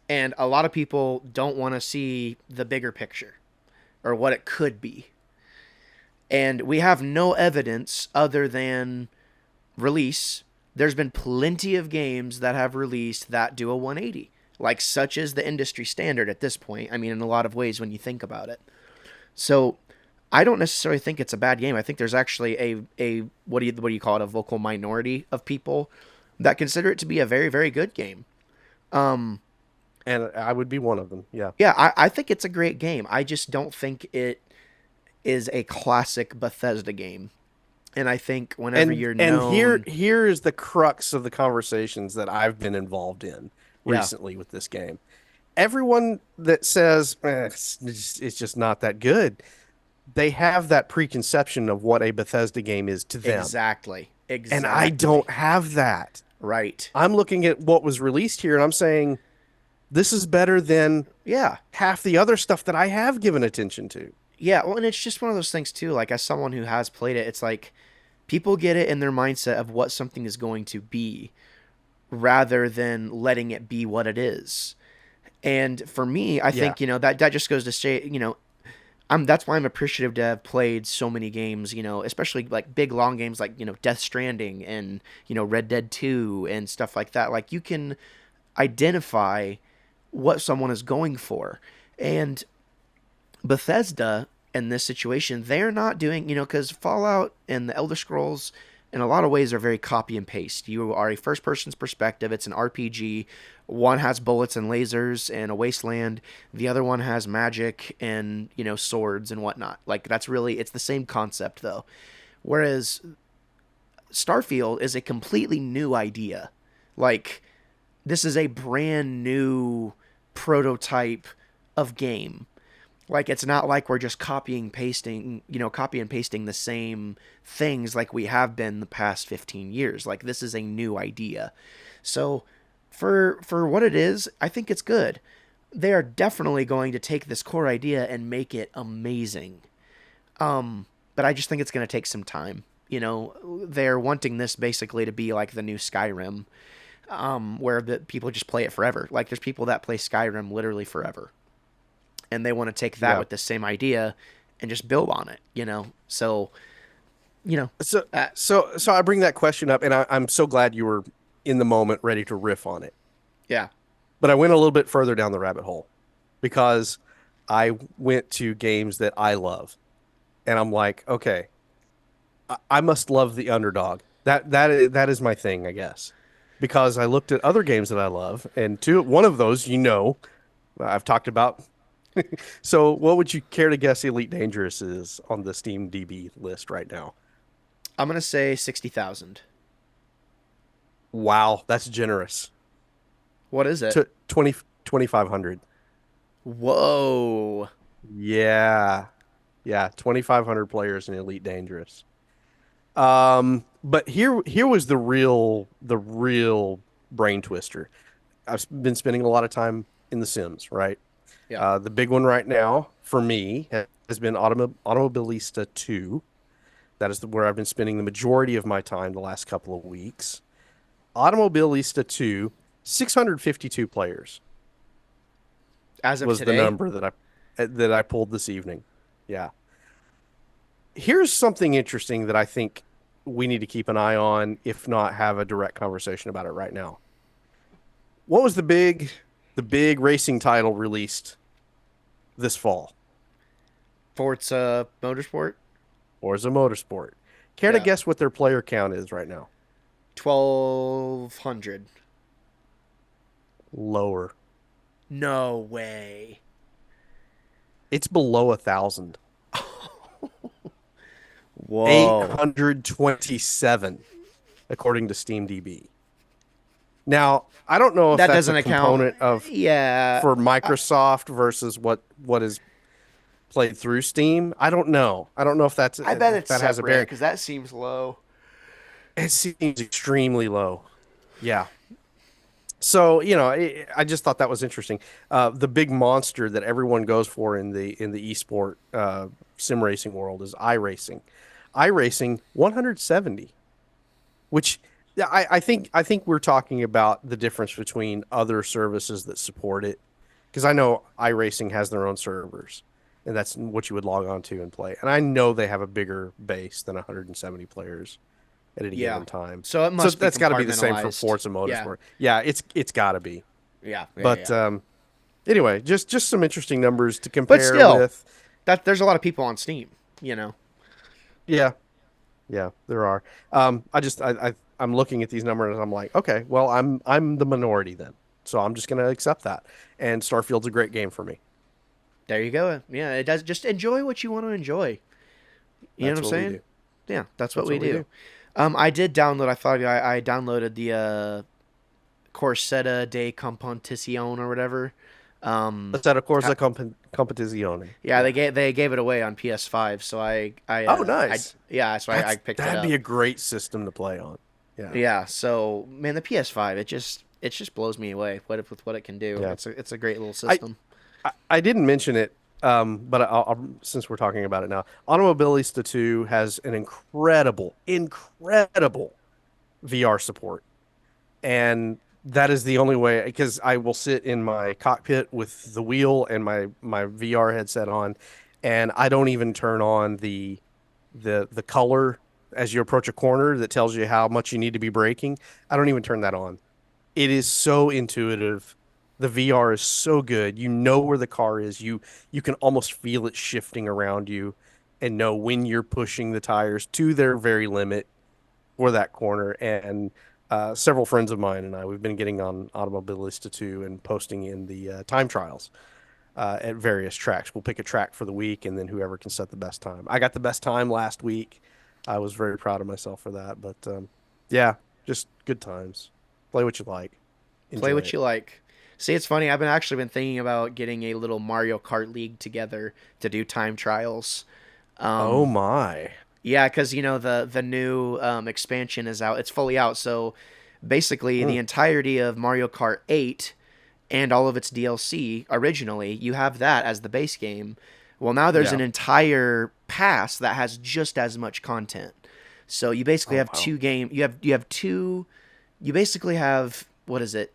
And a lot of people don't want to see the bigger picture or what it could be. And we have no evidence other than release. There's been plenty of games that have released that do a 180. Like, such is the industry standard at this point. I mean, in a lot of ways when you think about it. So I don't necessarily think it's a bad game. I think there's actually a what do you call it, a vocal minority of people that consider it to be a very, very good game. Um, and I would be one of them. Yeah. yeah, I think it's a great game. I just don't think it is a classic Bethesda game. And I think whenever And you're and here known, here is the crux of the conversations that I've been involved in yeah, recently with this game. Everyone that says it's just not that good, they have that preconception of what a Bethesda game is to them. exactly, And I exactly, don't have that. right, I'm looking at what was released here and I'm saying This is better than Yeah. half the other stuff that I have given attention to. Yeah, well, and it's just one of those things too. Like as someone who has played it, it's like people get it in their mindset of what something is going to be rather than letting it be what it is. And for me, I Yeah. think, that just goes to say, that's why I'm appreciative to have played so many games, especially like big long games like, Death Stranding and, Red Dead 2 and stuff like that. Like you can identify what someone is going for. And Bethesda in this situation, they're not doing, because Fallout and the Elder Scrolls in a lot of ways are very copy and paste. You are a first person's perspective. It's an RPG. One has bullets and lasers and a wasteland. The other one has magic and, swords and whatnot. Like that's really, it's the same concept though. Whereas Starfield is a completely new idea. Like this is a brand new prototype of game. Like it's not like we're just copy and pasting the same things like we have been the past 15 years. Like this is a new idea. So for what it is, I think it's good. They are definitely going to take this core idea and make it amazing. But I just think it's going to take some time. They're wanting this basically to be like the new Skyrim, where the people just play it forever. Like there's people that play Skyrim literally forever, and they want to take that Yeah. with the same idea and just build on it. So you know, So uh, so I bring that question up, and I'm so glad you were in the moment ready to riff on it. yeah, But I went a little bit further down the rabbit hole because I went to games that I love, and I'm like, okay, I must love the underdog. That is my thing, I guess. Because I looked at other games that I love, and one of those, I've talked about. So, what would you care to guess Elite Dangerous is on the Steam DB list right now? I'm gonna say 60,000. Wow, that's generous. What is it? To 2,500. Whoa. Yeah. Yeah, 2,500 players in Elite Dangerous. But here was the real brain twister. I've been spending a lot of time in The Sims, right? Yeah. The big one right now for me has been Automobilista 2. That is where I've been spending the majority of my time the last couple of weeks. Automobilista 2, 652 players As of was the today. number that I pulled this evening. Yeah. Here's something interesting that I think we need to keep an eye on, if not have a direct conversation about it right now. What was the big racing title released this fall? Forza Motorsport. Forza Motorsport. Care to Yeah. guess what their player count is right now? 1,200. Lower. No way. It's below 1,000. Whoa. 827, according to SteamDB. Now, I don't know if That that's a doesn't account. component of Yeah. for Microsoft versus what is played through Steam. I don't know. I don't know if I bet if it's that has a separate bearing. because that seems low. It seems extremely low. Yeah. So, I just thought that was interesting. The big monster that everyone goes for in the esport sim racing world is iRacing. iRacing 170, which I think we're talking about the difference between other services that support it. Because I know iRacing has their own servers, and that's what you would log on to and play. And I know they have a bigger base than 170 players at any Yeah. given time. So it So must be that's got to be the same for compartmentalized. Forza Yeah. Motorsport. Yeah, it's got to be. Yeah. Yeah. But Yeah. anyway, just some interesting numbers to But compare still, with. there's a lot of people on Steam. You know. Yeah, yeah, there are. I'm looking at these numbers and I'm like, okay, well, I'm the minority then, so I'm just gonna accept that. And Starfield's a great game for me. There you go. Yeah. It does. Just enjoy what you want to enjoy. You know what That's I'm what we saying? do. Yeah. That's what That's we what we do. do. I did download. I thought I downloaded the Corsetta de Competizione or whatever. Um, Let's add a Corsa ha- Competizione. yeah, Yeah. they gave it away on PS5, so Oh, nice. yeah, so I picked it That'd up. be a great system to play on. Yeah. Yeah, so man, the PS5, it just it just blows me away with what it can do. Yeah. It's a great little I system. I didn't mention it, but since we're talking about it now, Automobilista 2 has an incredible VR support. And that is the only way because I will sit in my cockpit with the wheel and my VR headset on, and I don't even turn on the color as you approach a corner that tells you how much you need to be braking. I don't even turn that on. It is so intuitive. The VR is so good. You know where the car is. You can almost feel it shifting around you and know when you're pushing the tires to their very limit for that corner. And several friends of mine and we've been getting on Automobilista 2 and posting in the time trials at various tracks. We'll pick a track for the week, and then whoever can set the best time. I got the best time last week. I was very proud of myself for that. But yeah, just good times. Play what you like. Play Enjoy what it. you like. See, it's funny. I've been actually been thinking about getting a little Mario Kart league together to do time trials. Oh Um, my. yeah, because you know the new expansion is out. It's fully out. So basically, the Mm, entirety of Mario Kart 8 and all of its DLC originally, you have that as the base game. Well, now there's yeah. an entire pass that has just as much content. So you basically Oh have wow. two game. You have two. You basically have what is it?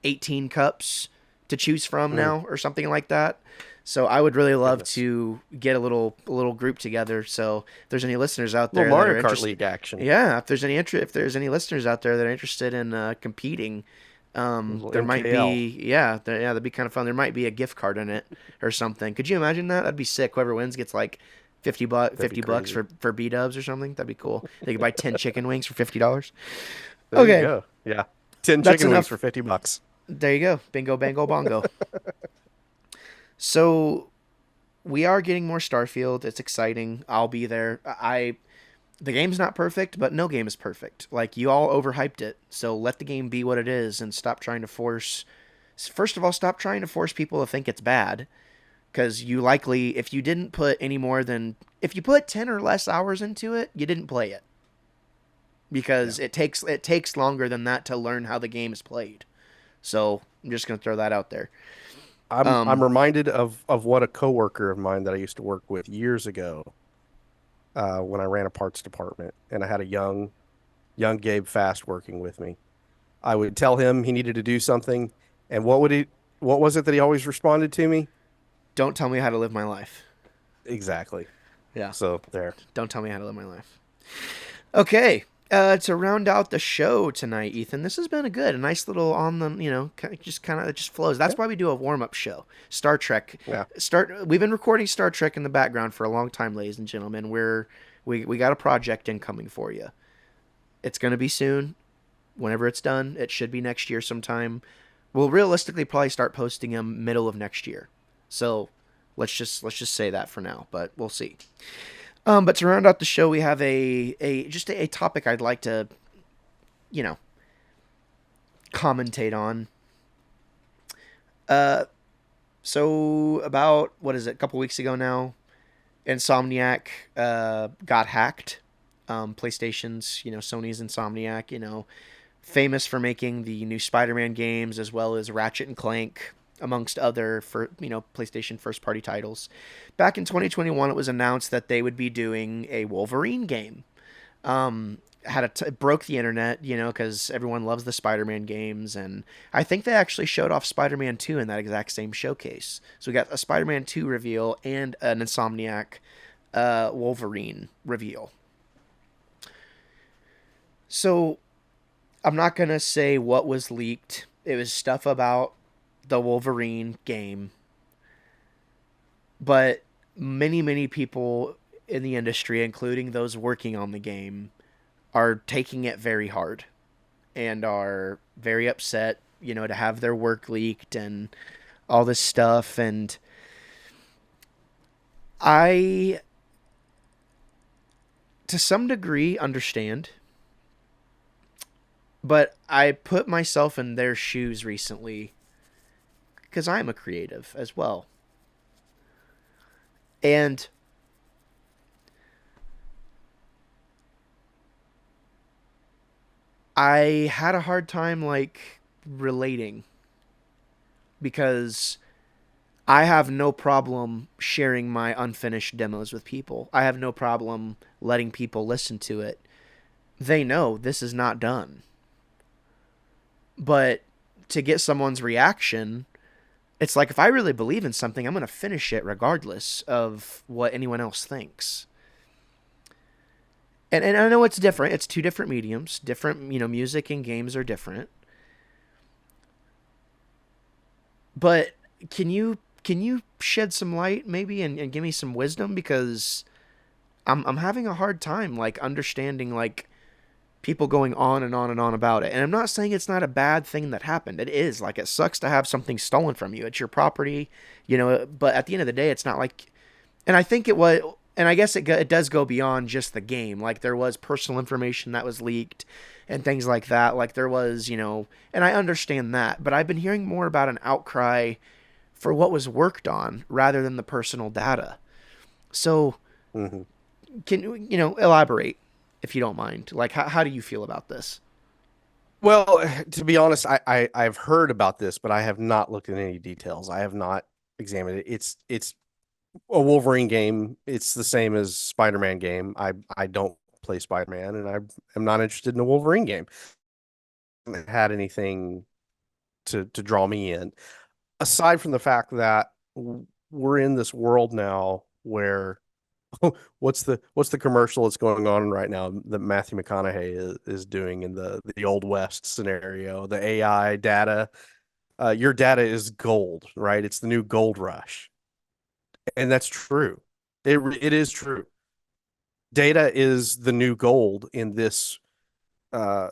18 cups to choose from Mm, now or something like that. So I would really love goodness. to get a little group together. So if there's any listeners out Little there that Mario are Kart interested, League action. yeah, if there's any listeners out there that are interested in competing, Little there might MKL. be that'd be kind of fun. There might be a gift card in it or something. Could you imagine that? That'd be sick. Whoever wins gets like That'd be $50 crazy. for B dubs or something. That'd be cool. They could buy 10 chicken wings for $50. There you Okay, go. Yeah. 10 that's chicken wings for enough. $50. There you go. Bingo, bango, bongo. So we are getting more Starfield. It's exciting. I'll be there. The game's not perfect, but no game is perfect. Like you all overhyped it. So let the game be what it is and stop trying to force first of all, stop trying to force people to think it's bad because you likely if you didn't put any more than if you put 10 or less hours into it, you didn't play it Yeah. because it takes longer than that to learn how the game is played. So, I'm just going to throw that out there. I'm Um reminded of what a coworker of mine that I used to work with years ago when I ran a parts department and I had a young Gabe Fast working with me. I would tell him he needed to do something, and what was it that he always responded to me? don't tell me how to live my life. Exactly. Yeah. So there. Don't tell me how to live my life. Okay. To round out the show tonight, Ethan, this has been a nice little on the, just kind of, it just flows. That's Yeah. why we do a warm up show. Star Trek. Yeah. We've been recording Star Trek in the background for a long time, ladies and gentlemen. We got a project incoming for you. It's going to be soon. Whenever it's done, it should be next year sometime. We'll realistically probably start posting them middle of next year. So let's just say that for now, but we'll see. But to round out the show, we have a topic I'd like to, you know, commentate on. Uh, so about what is it? A couple weeks ago now, Insomniac got hacked. PlayStation's, Sony's Insomniac, famous for making the new Spider-Man games as well as Ratchet and Clank, amongst other for PlayStation first-party titles. Back in 2021, it was announced that they would be doing a Wolverine game. Broke the internet, because everyone loves the Spider-Man games, and I think they actually showed off Spider-Man 2 in that exact same showcase. So we got a Spider-Man 2 reveal and an Insomniac Wolverine reveal. So I'm not gonna say what was leaked. It was stuff about the Wolverine game, but many people in the industry, including those working on the game, are taking it very hard and are very upset, to have their work leaked and all this stuff. And I, to some degree, understand, but I put myself in their shoes recently because I'm a creative as well. And I had a hard time, like, relating because I have no problem sharing my unfinished demos with people. I have no problem letting people listen to it. They know this is not done. But to get someone's reaction, it's like if I really believe in something, I'm going to finish it regardless of what anyone else thinks. And I know it's different. It's two different mediums. Different, music and games are different. But can you shed some light maybe and give me some wisdom because I'm having a hard time like understanding like people going on and on and on about it. And I'm not saying it's not a bad thing that happened. It is. Like it sucks to have something stolen from you. It's your property, but at the end of the day it's not like and I think it was and I guess it does go beyond just the game. Like there was personal information that was leaked and things like that. Like there was, and I understand that, but I've been hearing more about an outcry for what was worked on rather than the personal data. So, Hmm. can you elaborate if you don't mind? Like, how do you feel about this? Well, to be honest, I've heard about this, but I have not looked at any details. I have not examined it. It's a Wolverine game. It's the same as Spider-Man game. I don't play Spider-Man, and I am not interested in a Wolverine game. I haven't had anything to draw me in, aside from the fact that we're in this world now where what's the commercial that's going on right now that Matthew McConaughey is doing in the Old West scenario, the AI data. Your data is gold, right? It's the new gold rush, and that's true. It is true. Data is the new gold in this uh,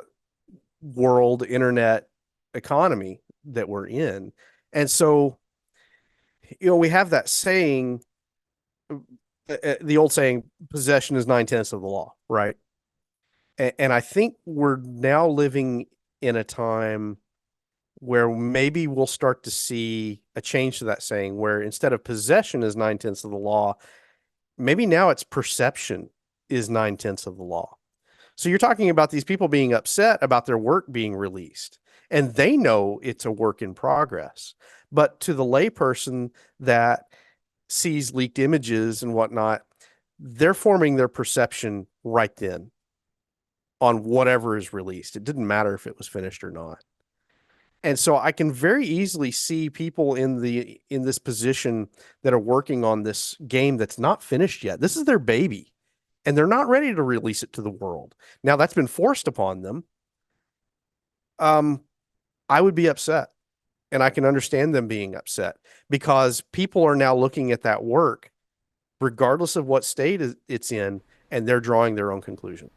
world internet economy that we're in, and so we have that saying, the old saying, possession is 9/10 of the law, right? And I think we're now living in a time where maybe we'll start to see a change to that saying, where instead of possession is 9/10 of the law, maybe now it's perception is 9/10 of the law. So you're talking about these people being upset about their work being released, and they know it's a work in progress. But to the layperson that sees leaked images and whatnot, they're forming their perception right then on whatever is released. It didn't matter if it was finished or not. And so I can very easily see people in this position that are working on this game that's not finished yet. This is their baby, and they're not ready to release it to the world. Now that's been forced upon them. Um, I would be upset, and I can understand them being upset because people are now looking at that work, regardless of what state it's in, and they're drawing their own conclusion.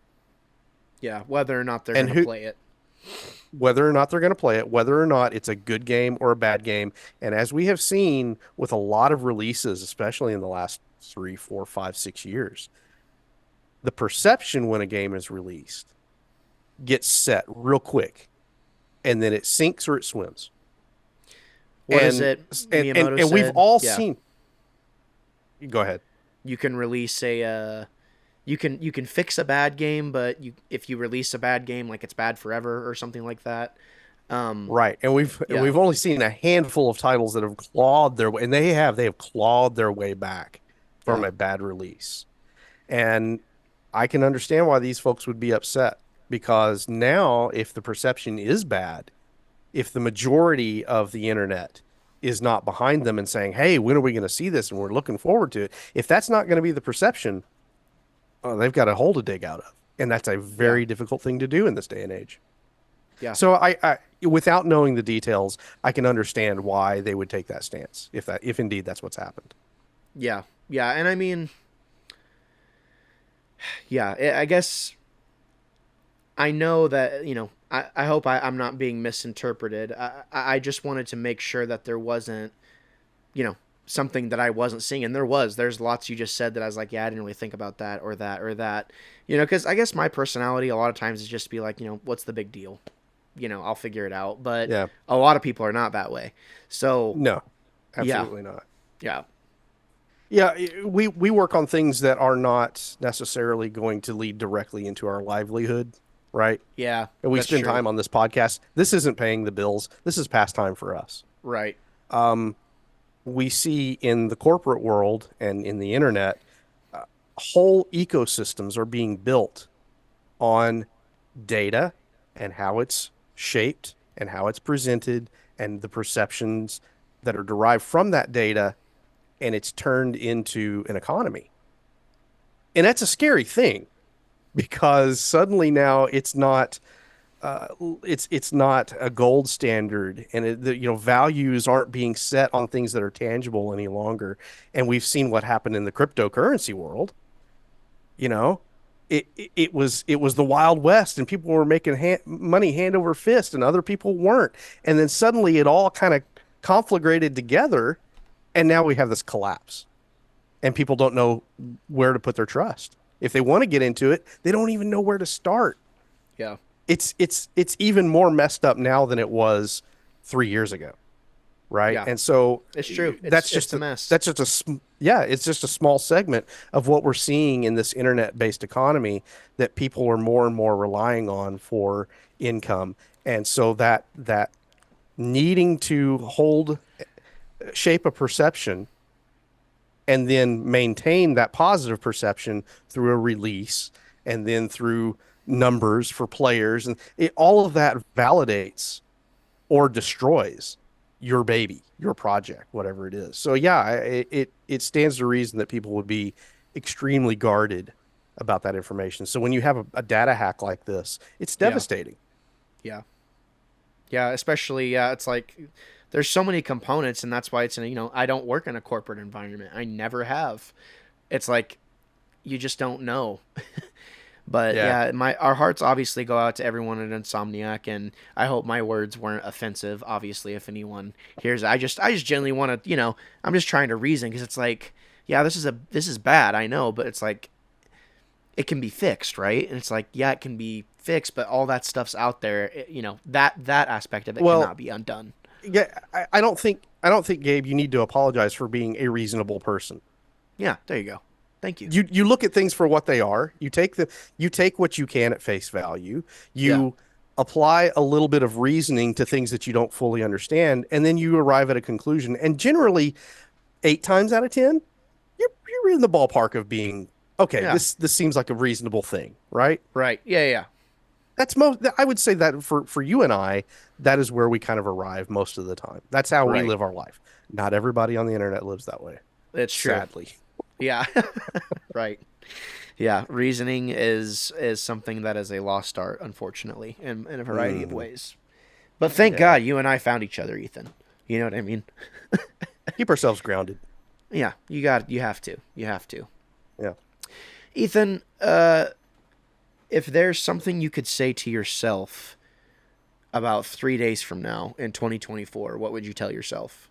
Yeah, whether or not they're And gonna who, play it. whether or not they're going to play it, whether or not it's a good game or a bad game. And as we have seen with a lot of releases, especially in the last 3, 4, 5, 6 years, the perception when a game is released gets set real quick, and then it sinks or it swims. What is And it and and, Miyamoto and we've said? all Yeah, seen. Go ahead. you can release you can fix a bad game, but if you release a bad game, like it's bad forever or something like that. Um, Right. And we've and yeah, we've only seen a handful of titles that have clawed their way, and they have clawed their way back from yeah, a bad release. And I can understand why these folks would be upset, because now if the perception is bad, if the majority of the internet is not behind them and saying, "Hey, when are we going to see this?" and we're looking forward to it, if that's not going to be the perception, they've got a hole to dig out of. And that's a yeah, very difficult thing to do in this day and age. yeah, So without knowing the details, I can understand why they would take that stance, if indeed that's what's happened. yeah, yeah. And I mean, yeah, I guess I know that I hope I'm not being misinterpreted. I just wanted to make sure that there wasn't you know something that I wasn't seeing, and there's lots you just said that I was like, yeah, I didn't really think about that or that or that, because I guess my personality a lot of times is just to be like, what's the big deal, I'll figure it out, but Yeah. a lot of people are not that way, so No, yeah, absolutely not. yeah, Yeah, we work on things that are not necessarily going to lead directly into our livelihood. right? Yeah, And we that's spend true. time on this podcast. This isn't paying the bills. This is pastime for us. Right. We see in the corporate world and in the internet, whole ecosystems are being built on data and how it's shaped and how it's presented and the perceptions that are derived from that data, and it's turned into an economy. And that's a scary thing because suddenly now it's not a gold standard, and values aren't being set on things that are tangible any longer. And we've seen what happened in the cryptocurrency world. You know, it was the Wild West, and people were making money hand over fist, and other people weren't. And then suddenly it all kind of conflagrated together, and now we have this collapse, and people don't know where to put their trust. If they want to get into it, they don't even know where to start. Yeah. It's even more messed up now than it was 3 years ago, right? Yeah. And so It's true. That's It's just a mess. That's just it's just a small segment of what we're seeing in this internet-based economy that people are more and more relying on for income. And so that needing to shape a perception and then maintain that positive perception through a release and then through numbers for players, and all of that validates or destroys your baby, your project, whatever it is. So yeah, it stands to reason that people would be extremely guarded about that information. So when you have a data hack like this, it's devastating. Yeah. Yeah, especially, it's like there's so many components, and that's why I don't work in a corporate environment. I never have. It's like you just don't know. But yeah, our hearts obviously go out to everyone at Insomniac, and I hope my words weren't offensive. Obviously, if anyone hears it, I just genuinely want to, I'm just trying to reason, because it's like, yeah, this is bad, I know, but it's like it can be fixed, right? And it's like, yeah, it can be fixed, but all that stuff's out there. That aspect of it cannot be undone. Yeah, I don't think Gabe, you need to apologize for being a reasonable person. Yeah, there you go. Thank you. You look at things for what they are. You take what you can at face value. You apply a little bit of reasoning to things that you don't fully understand, and then you arrive at a conclusion. And generally, 8 times out of 10, you're in the ballpark of being okay. Yeah. This seems like a reasonable thing, right? Right. Yeah. That's I would say that for you and I, that is where we kind of arrive most of the time. That's how we live our life. Not everybody on the internet lives that way. It's true. Sadly. Yeah. Right. Yeah. Reasoning is something that is a lost art, unfortunately, in a variety of ways. But thank God you and I found each other, Ethan. You know what I mean? Keep ourselves grounded. Yeah. You have to. Yeah. Ethan, if there's something you could say to yourself about 3 days from now in 2024, what would you tell yourself?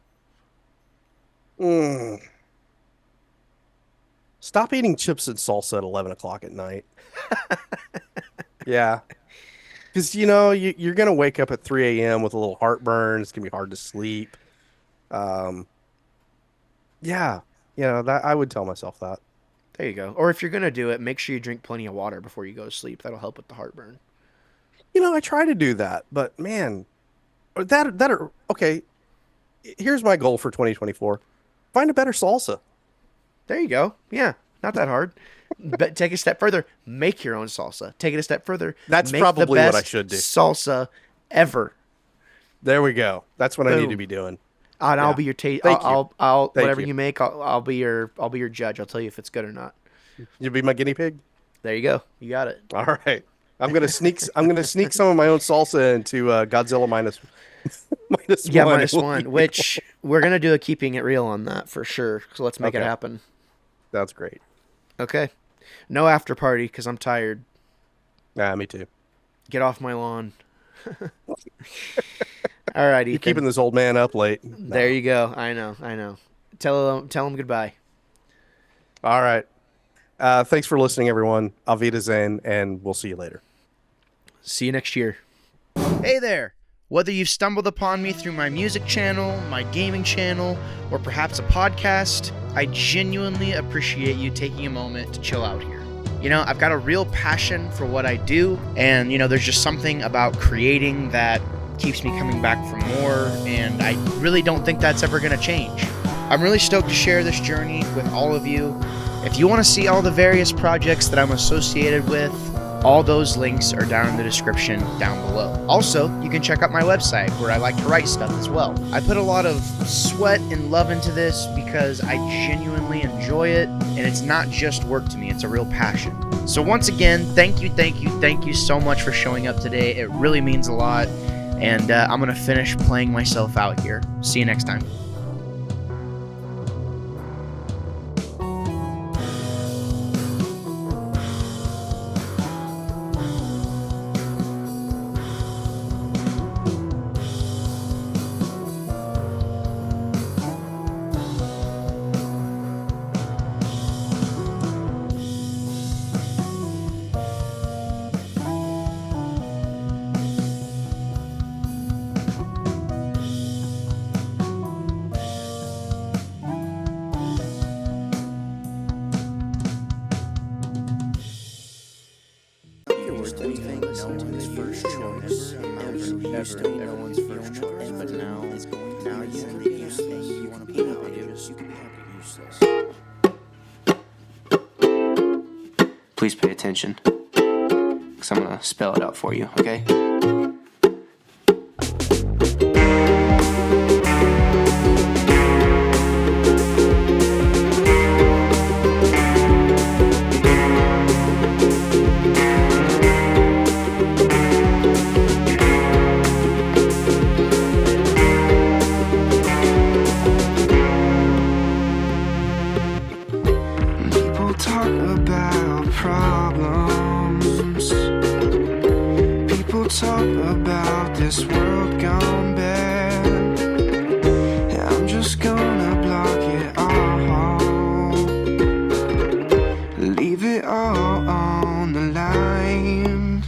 Stop eating chips and salsa at 11 o'clock at night. Yeah. Because, you're going to wake up at 3 a.m. with a little heartburn. It's going to be hard to sleep. Yeah. I would tell myself that. There you go. Or if you're going to do it, make sure you drink plenty of water before you go to sleep. That'll help with the heartburn. I try to do that, but man, okay. Here's my goal for 2024. Find a better salsa. There you go. Yeah, not that hard. But take a step further. Make your own salsa. Take it a step further. That's probably what I should do. Salsa ever. There we go. That's what I need to be doing. And I'll be your taste. I'll whatever you. You make. I'll be your judge. I'll tell you if it's good or not. You'll be my guinea pig. There you go. You got it. All right. I'm gonna sneak some of my own salsa into Godzilla minus -1, which we're gonna do a keeping it real on that for sure. So let's make it happen. That's great. Okay. No after party because I'm tired. Me too. Get off my lawn. All right, Ethan. You're keeping this old man up late. No. There you go. I know. Tell him goodbye. All right. Thanks for listening, everyone. Auf Wiedersehen, and we'll see you later. See you next year. Hey there. Whether you've stumbled upon me through my music channel, my gaming channel, or perhaps a podcast, I genuinely appreciate you taking a moment to chill out here. You know, I've got a real passion for what I do, and you know, there's just something about creating that keeps me coming back for more, and I really don't think that's ever going to change. I'm really stoked to share this journey with all of you. If you want to see all the various projects that I'm associated with, all those links are down in the description down below. Also, you can check out my website where I like to write stuff as well. I put a lot of sweat and love into this because I genuinely enjoy it, and it's not just work to me, it's a real passion. So once again, thank you so much for showing up today. It really means a lot, and I'm gonna finish playing myself out here. See you next time. Anything, no one's first choice. Never one's first choice. But now you can be anything you want to put out. You can have it useless. Please pay attention, because I'm gonna spell it out for you. Okay. Talk about problems. People talk about this world gone bad. I'm just gonna block it all. Leave it all on the line.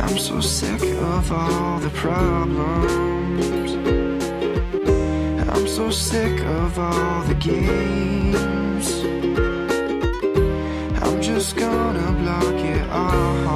I'm so sick of all the problems. I'm so sick of all the games. I'm just gonna block it all.